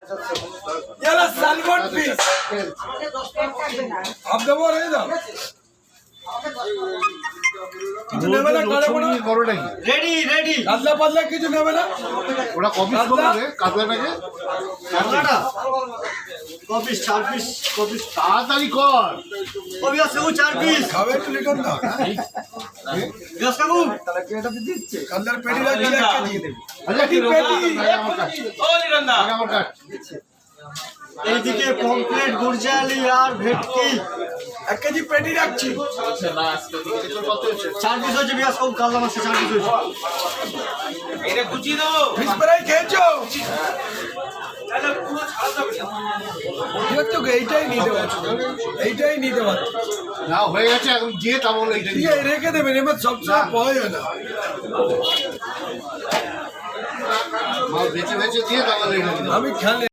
याला salmon piece आप দেবো রে দাও কিছু নেবে না কালে কোন বড়টাই রেডি রেডি কাতলা পাতলা কিছু নেবে না ওরা কপিস করবে কাতলাটাকে কাতলাটা কপিস 4 পিস কপিস তাড়াতাড়ি কর কবি আছে ও 4 পিস খাবে একটু লিখুন না গ্যাস কাকু তাহলে কি এটা দিচ্ছে কাতলার পেটি রাখি একটা দিয়ে দেবে আচ্ছা কি পেটি আমার কাছে ও নিরন্দা আমার কাছে এইদিকে পমফ্রেট গুরজালি আর ভেটকি 1 কেজি পেটি রাখছি 4 পিস হচ্ছে গ্যাস কাকু কাতলা মাছ 4 পিস হচ্ছে এটা কুচিয়ে দেবো ফিশ ফ্রাই খেয়েছো তাহলে পুরো ছাড়া যাবে দেখছো এইটাই নিতে পারছো না হয়ে গেছে এখন দিয়ে তা বলে এইটা ঠিক আছে রেখে দেবেন এবার সবসময় পাওয়া যায় না বেঁচে বেঁচে দিয়ে তা বলে আমি খেলে